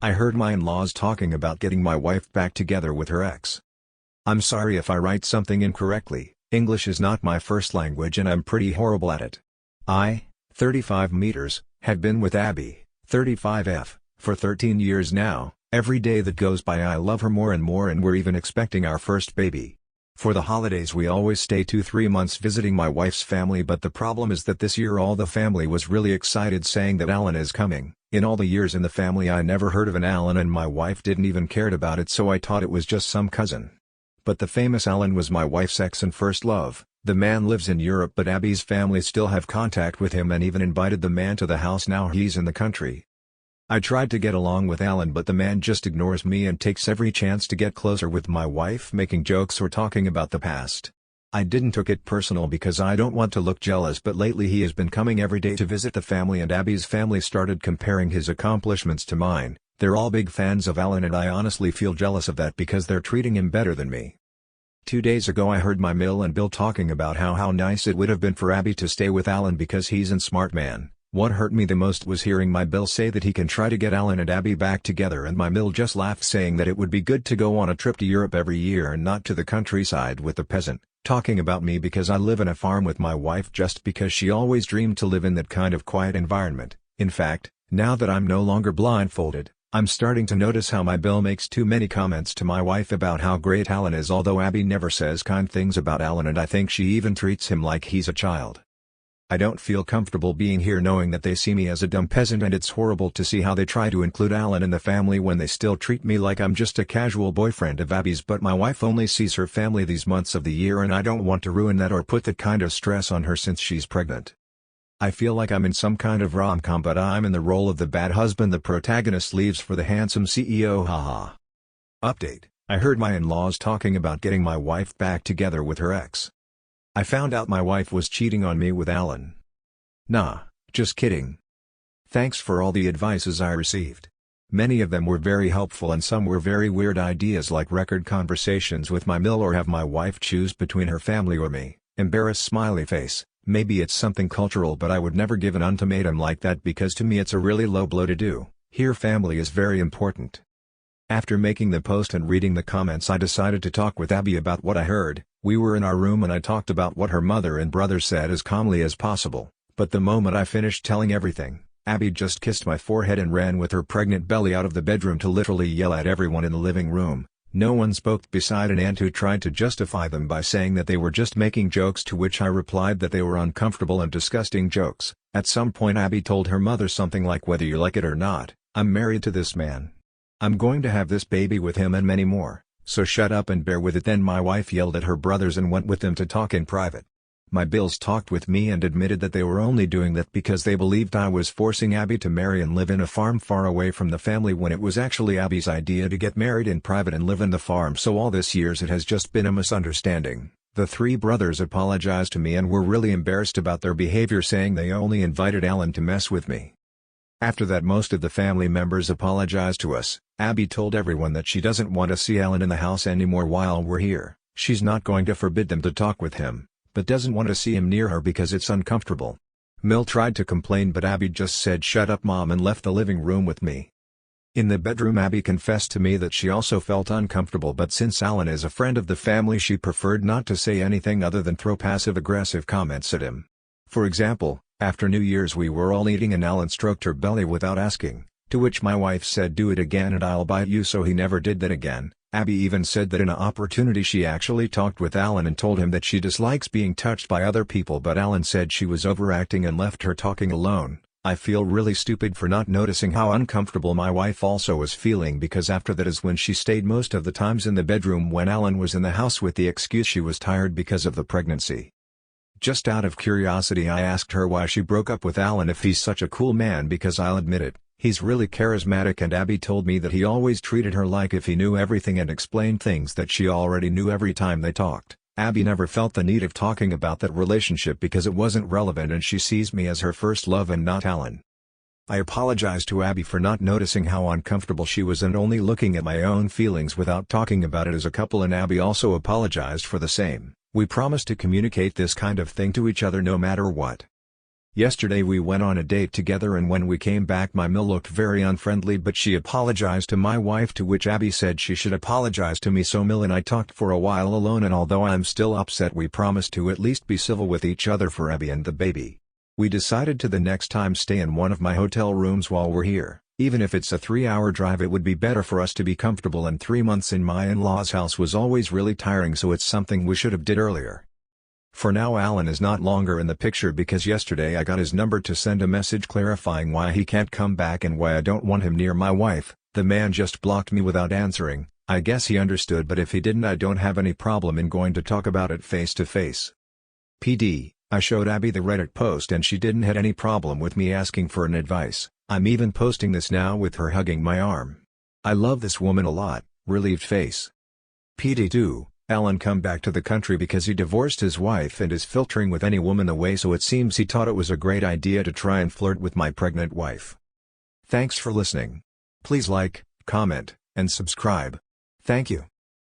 I heard my in-laws talking about getting my wife back together with her ex. I'm sorry if I write something incorrectly, English is not my first language and I'm pretty horrible at it. I, 35 meters, have been with Abby, 35F, for 13 years now. Every day that goes by I love her more and more, and we're even expecting our first baby. For the holidays we always stay 2-3 months visiting my wife's family, but the problem is that this year all the family was really excited saying that Alan is coming. In all the years in the family I never heard of an Alan and my wife didn't even cared about it, so I thought it was just some cousin. But the famous Alan was my wife's ex and first love. The man lives in Europe but Abby's family still have contact with him and even invited the man to the house now he's in the country. I tried to get along with Alan but the man just ignores me and takes every chance to get closer with my wife, making jokes or talking about the past. I didn't took it personal because I don't want to look jealous, but lately he has been coming every day to visit the family and Abby's family started comparing his accomplishments to mine. They're all big fans of Alan and I honestly feel jealous of that because they're treating him better than me. 2 days ago I heard my Mill and Bill talking about how nice it would have been for Abby to stay with Alan because he's a smart man. What hurt me the most was hearing my Bill say that he can try to get Alan and Abby back together, and my Mill just laughed saying that it would be good to go on a trip to Europe every year and not to the countryside with the peasant, talking about me because I live in a farm with my wife just because she always dreamed to live in that kind of quiet environment. In fact, now that I'm no longer blindfolded, I'm starting to notice how my Bill makes too many comments to my wife about how great Alan is, although Abby never says kind things about Alan and I think she even treats him like he's a child. I don't feel comfortable being here knowing that they see me as a dumb peasant, and it's horrible to see how they try to include Alan in the family when they still treat me like I'm just a casual boyfriend of Abby's. But my wife only sees her family these months of the year and I don't want to ruin that or put that kind of stress on her since she's pregnant. I feel like I'm in some kind of rom-com, but I'm in the role of the bad husband the protagonist leaves for the handsome CEO. Haha. Update: I heard my in-laws talking about getting my wife back together with her ex. I found out my wife was cheating on me with Alan. Nah, just kidding. Thanks for all the advices I received. Many of them were very helpful and some were very weird ideas, like record conversations with my Mill or have my wife choose between her family or me. Embarrassed smiley face. Maybe it's something cultural, but I would never give an ultimatum like that because to me it's a really low blow to do. Here family is very important. After making the post and reading the comments I decided to talk with Abby about what I heard. We were in our room and I talked about what her mother and brother said as calmly as possible, but the moment I finished telling everything, Abby just kissed my forehead and ran with her pregnant belly out of the bedroom to literally yell at everyone in the living room. No one spoke beside an aunt who tried to justify them by saying that they were just making jokes, to which I replied that they were uncomfortable and disgusting jokes. At some point Abby told her mother something like, "Whether you like it or not, I'm married to this man. I'm going to have this baby with him and many more. So shut up and bear with it." Then my wife yelled at her brothers and went with them to talk in private. My Bills talked with me and admitted that they were only doing that because they believed I was forcing Abby to marry and live in a farm far away from the family, when it was actually Abby's idea to get married in private and live in the farm. So all this years it has just been a misunderstanding. The three brothers apologized to me and were really embarrassed about their behavior, saying they only invited Alan to mess with me. After that most of the family members apologized to us. Abby told everyone that she doesn't want to see Alan in the house anymore while we're here. She's not going to forbid them to talk with him, but doesn't want to see him near her because it's uncomfortable. Mill tried to complain but Abby just said "Shut up Mom" and left the living room with me. In the bedroom Abby confessed to me that she also felt uncomfortable, but since Alan is a friend of the family she preferred not to say anything other than throw passive-aggressive comments at him. For example, after New Year's we were all eating and Alan stroked her belly without asking, to which my wife said, "Do it again and I'll bite you," so he never did that again. Abby even said that in an opportunity she actually talked with Alan and told him that she dislikes being touched by other people, but Alan said she was overacting and left her talking alone. I feel really stupid for not noticing how uncomfortable my wife also was feeling, because after that is when she stayed most of the times in the bedroom when Alan was in the house with the excuse she was tired because of the pregnancy. Just out of curiosity I asked her why she broke up with Alan if he's such a cool man, because I'll admit it, he's really charismatic, and Abby told me that he always treated her like if he knew everything and explained things that she already knew every time they talked. Abby never felt the need of talking about that relationship because it wasn't relevant and she sees me as her first love and not Alan. I apologized to Abby for not noticing how uncomfortable she was and only looking at my own feelings without talking about it as a couple, and Abby also apologized for the same. We promised to communicate this kind of thing to each other no matter what. Yesterday we went on a date together and when we came back my meal looked very unfriendly but she apologized to my wife to which Abby said she should apologize to me so Mill and I talked for a while alone and although I'm still upset we promised to at least be civil with each other for Abby and the baby. We decided to the next time stay in one of my hotel rooms while we're here, even if it's a 3-hour drive it would be better for us to be comfortable and 3 months in my in-laws house was always really tiring so it's something we should have did earlier. For now Alan is not longer in the picture because yesterday I got his number to send a message clarifying why he can't come back and why I don't want him near my wife. The man just blocked me without answering. I guess he understood but if he didn't I don't have any problem in going to talk about it face to face. PD, I showed Abby the Reddit post and she didn't have any problem with me asking for an advice. I'm even posting this now with her hugging my arm. I love this woman a lot, relieved face. PD2. Alan come back to the country because he divorced his wife and is filtering with any woman away so it seems he thought it was a great idea to try and flirt with my pregnant wife. Thanks for listening. Please like, comment, and subscribe. Thank you.